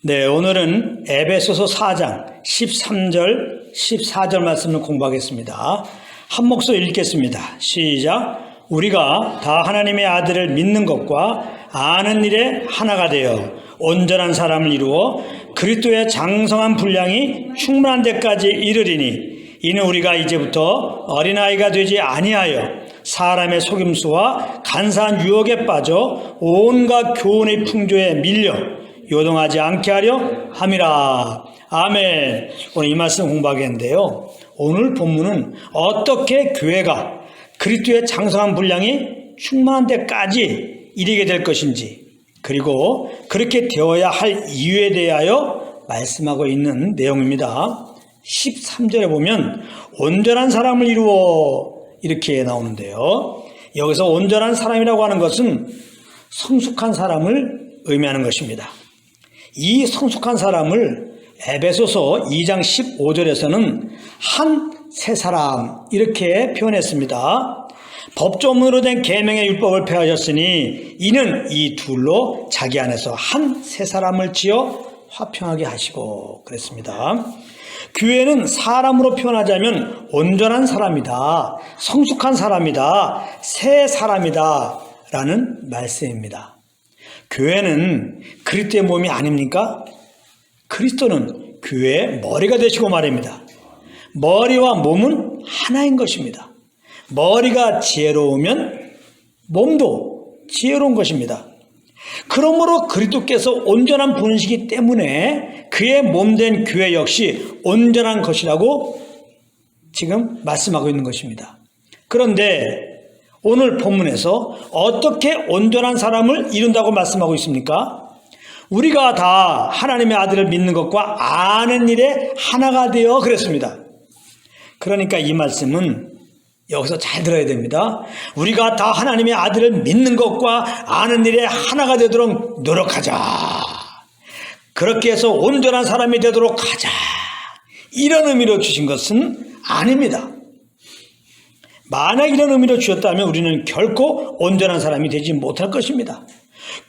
네, 오늘은 에베소서 4장 13절, 14절 말씀을 공부하겠습니다. 한 목소리 읽겠습니다. 시작. 우리가 다 하나님의 아들을 믿는 것과 아는 일에 하나가 되어 온전한 사람을 이루어 그리스도의 장성한 분량이 충만한 데까지 이르리니 이는 우리가 이제부터 어린아이가 되지 아니하여 사람의 속임수와 간사한 유혹에 빠져 온갖 교훈의 풍조에 밀려 요동하지 않게 하려 함이라. 아멘. 오늘 이 말씀 공부하겠는데요. 오늘 본문은 어떻게 교회가 그리스도의 장성한 분량이 충만한 데까지 이르게 될 것인지, 그리고 그렇게 되어야 할 이유에 대하여 말씀하고 있는 내용입니다. 13절에 보면 온전한 사람을 이루어 이렇게 나오는데요. 여기서 온전한 사람이라고 하는 것은 성숙한 사람을 의미하는 것입니다. 이 성숙한 사람을 에베소서 2장 15절에서는 한 세 사람 이렇게 표현했습니다. 법조문으로 된 계명의 율법을 폐하셨으니 이는 이 둘로 자기 안에서 한 세 사람을 지어 화평하게 하시고 그랬습니다. 교회는 사람으로 표현하자면 온전한 사람이다, 성숙한 사람이다, 새 사람이다 라는 말씀입니다. 교회는 그리스도의 몸이 아닙니까? 그리스도는 교회의 머리가 되시고 말입니다. 머리와 몸은 하나인 것입니다. 머리가 지혜로우면 몸도 지혜로운 것입니다. 그러므로 그리스도께서 온전한 분이시기 때문에 그의 몸된 교회 역시 온전한 것이라고 지금 말씀하고 있는 것입니다. 그런데 오늘 본문에서 어떻게 온전한 사람을 이룬다고 말씀하고 있습니까? 우리가 다 하나님의 아들을 믿는 것과 아는 일에 하나가 되어 그랬습니다. 그러니까 이 말씀은 여기서 잘 들어야 됩니다. 우리가 다 하나님의 아들을 믿는 것과 아는 일에 하나가 되도록 노력하자. 그렇게 해서 온전한 사람이 되도록 하자. 이런 의미로 주신 것은 아닙니다. 만약 이런 의미로 주셨다면 우리는 결코 온전한 사람이 되지 못할 것입니다.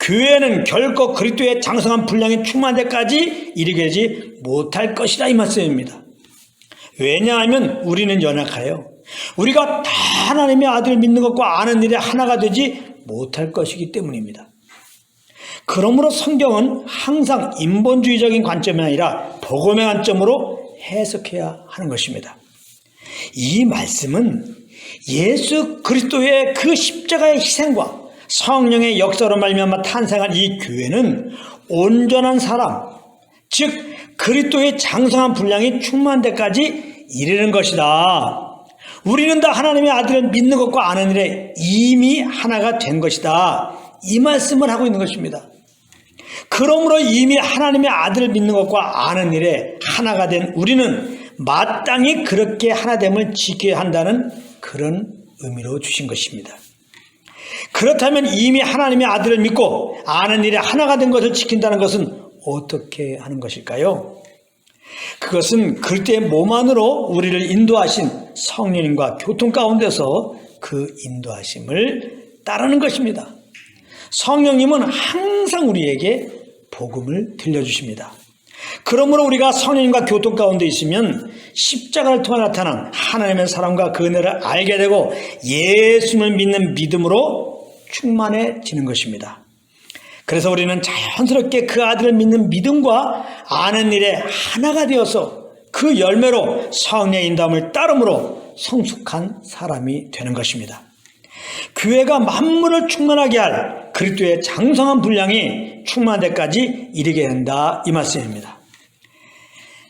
교회는 결코 그리스도의 장성한 분량이 충만한 데까지 이르게 되지 못할 것이다 이 말씀입니다. 왜냐하면 우리는 연약하여 우리가 다 하나님의 아들을 믿는 것과 아는 일에 하나가 되지 못할 것이기 때문입니다. 그러므로 성경은 항상 인본주의적인 관점이 아니라 복음의 관점으로 해석해야 하는 것입니다. 이 말씀은 예수 그리스도의 그 십자가의 희생과 성령의 역사로 말미암아 탄생한 이 교회는 온전한 사람, 즉 그리스도의 장성한 분량이 충만한 데까지 이르는 것이다. 우리는 다 하나님의 아들을 믿는 것과 아는 일에 이미 하나가 된 것이다. 이 말씀을 하고 있는 것입니다. 그러므로 이미 하나님의 아들을 믿는 것과 아는 일에 하나가 된 우리는 마땅히 그렇게 하나됨을 지켜야 한다는 그런 의미로 주신 것입니다. 그렇다면 이미 하나님의 아들을 믿고 아는 일에 하나가 된 것을 지킨다는 것은 어떻게 하는 것일까요? 그것은 그리스도의 몸 안으로 우리를 인도하신 성령님과 교통 가운데서 그 인도하심을 따르는 것입니다. 성령님은 항상 우리에게 복음을 들려주십니다. 그러므로 우리가 성령님과 교통 가운데 있으면 십자가를 통해 나타난 하나님의 사랑과 그 은혜를 알게 되고 예수님을 믿는 믿음으로 충만해지는 것입니다. 그래서 우리는 자연스럽게 그 아들을 믿는 믿음과 아는 일에 하나가 되어서 그 열매로 성령의 인도함을 따름으로 성숙한 사람이 되는 것입니다. 교회가 만물을 충만하게 할 그리스도의 장성한 분량이 충만한 데까지 이르게 된다 이 말씀입니다.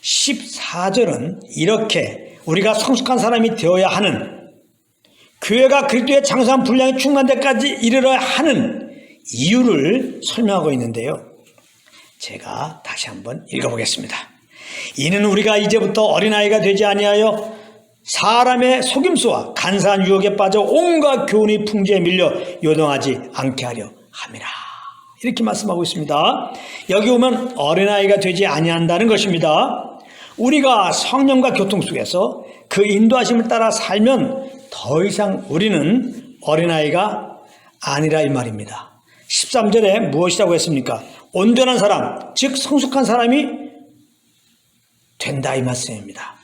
14절은 이렇게 우리가 성숙한 사람이 되어야 하는, 교회가 그리스도의 장성한 분량이 충만한 데까지 이르러야 하는 이유를 설명하고 있는데요. 제가 다시 한번 읽어보겠습니다. 이는 우리가 이제부터 어린아이가 되지 아니하여 사람의 속임수와 간사한 유혹에 빠져 온갖 교훈의 풍조에 밀려 요동하지 않게 하려 함이라. 이렇게 말씀하고 있습니다. 여기 오면 어린아이가 되지 아니한다는 것입니다. 우리가 성령과 교통 속에서 그 인도하심을 따라 살면 더 이상 우리는 어린아이가 아니라 이 말입니다. 13절에 무엇이라고 했습니까? 온전한 사람, 즉 성숙한 사람이 된다 이 말씀입니다.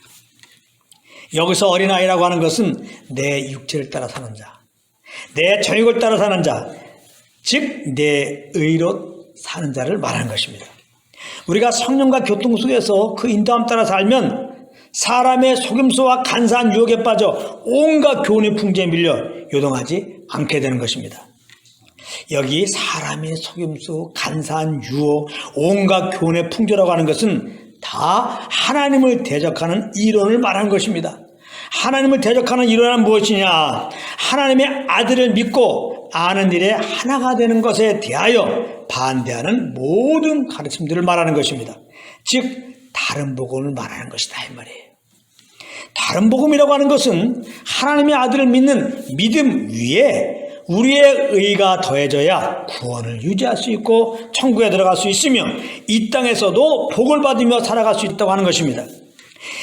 여기서 어린아이라고 하는 것은 내 육체를 따라 사는 자, 내 정욕을 따라 사는 자, 즉 내 의로 사는 자를 말하는 것입니다. 우리가 성령과 교통 속에서 그 인도함 따라 살면 사람의 속임수와 간사한 유혹에 빠져 온갖 교훈의 풍조에 밀려 요동하지 않게 되는 것입니다. 여기 사람의 속임수, 간사한 유혹, 온갖 교훈의 풍조라고 하는 것은 다 하나님을 대적하는 이론을 말하는 것입니다. 하나님을 대적하는 이론은 무엇이냐? 하나님의 아들을 믿고 아는 일에 하나가 되는 것에 대하여 반대하는 모든 가르침들을 말하는 것입니다. 즉 다른 복음을 말하는 것이다 이 말이에요. 다른 복음이라고 하는 것은 하나님의 아들을 믿는 믿음 위에 우리의 의가 더해져야 구원을 유지할 수 있고 천국에 들어갈 수 있으며 이 땅에서도 복을 받으며 살아갈 수 있다고 하는 것입니다.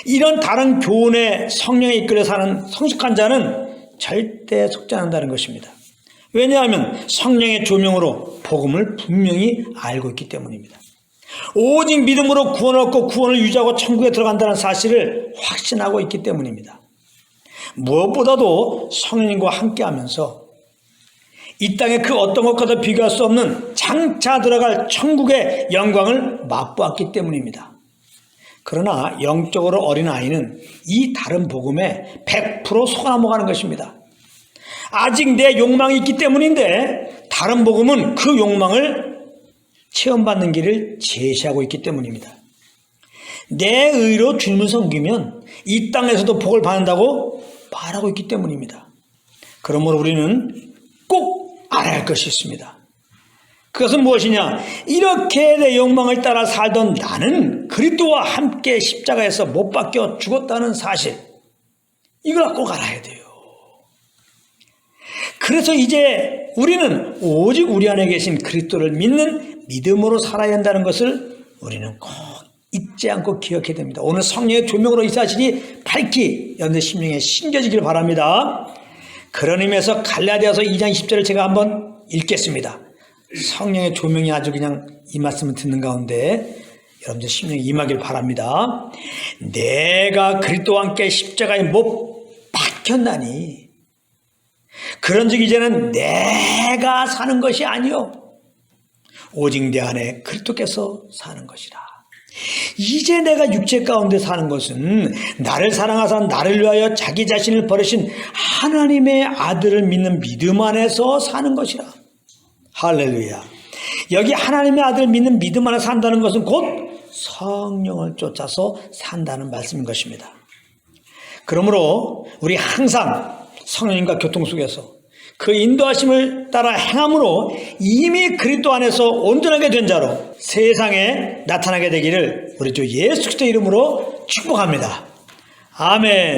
이런 다른 교훈에 성령에 이끌려 사는 성숙한 자는 절대 속지 않는다는 것입니다. 왜냐하면 성령의 조명으로 복음을 분명히 알고 있기 때문입니다. 오직 믿음으로 구원을 얻고 구원을 유지하고 천국에 들어간다는 사실을 확신하고 있기 때문입니다. 무엇보다도 성령님과 함께하면서 이 땅의 그 어떤 것과도 비교할 수 없는 장차 들어갈 천국의 영광을 맛보았기 때문입니다. 그러나 영적으로 어린 아이는 이 다른 복음에 100% 속아 넘어가는 것입니다. 아직 내 욕망이 있기 때문인데 다른 복음은 그 욕망을 체험받는 길을 제시하고 있기 때문입니다. 내 의로 주님을 섬기면 이 땅에서도 복을 받는다고 말하고 있기 때문입니다. 그러므로 우리는 꼭 알아야 할 것이 있습니다. 그것은 무엇이냐? 이렇게 내 욕망을 따라 살던 나는 그리스도와 함께 십자가에서 못 박혀 죽었다는 사실, 이걸 꼭 알아야 돼요. 그래서 이제 우리는 오직 우리 안에 계신 그리스도를 믿는 믿음으로 살아야 한다는 것을 우리는 꼭 잊지 않고 기억해야 됩니다. 오늘 성령의 조명으로 이 사실이 밝히 여러분의 심령에 심겨지길 바랍니다. 그런 의미에서 갈라디아서 2장 10절을 제가 한번 읽겠습니다. 성령의 조명이 아주 그냥 이 말씀을 듣는 가운데 여러분들 심령에 임하길 바랍니다. 내가 그리스도와 함께 십자가에 못 박혔나니 그런즉 이제는 내가 사는 것이 아니요 오직 내 안에 그리스도께서 사는 것이라. 이제 내가 육체 가운데 사는 것은 나를 사랑하사 나를 위하여 자기 자신을 버리신 하나님의 아들을 믿는 믿음 안에서 사는 것이라. 할렐루야. 여기 하나님의 아들을 믿는 믿음 안에 산다는 것은 곧 성령을 쫓아서 산다는 말씀인 것입니다. 그러므로 우리 항상 성령님과 교통 속에서 그 인도하심을 따라 행함으로 이미 그리스도 안에서 온전하게 된 자로 세상에 나타나게 되기를 우리 주 예수 그리스도 이름으로 축복합니다. 아멘.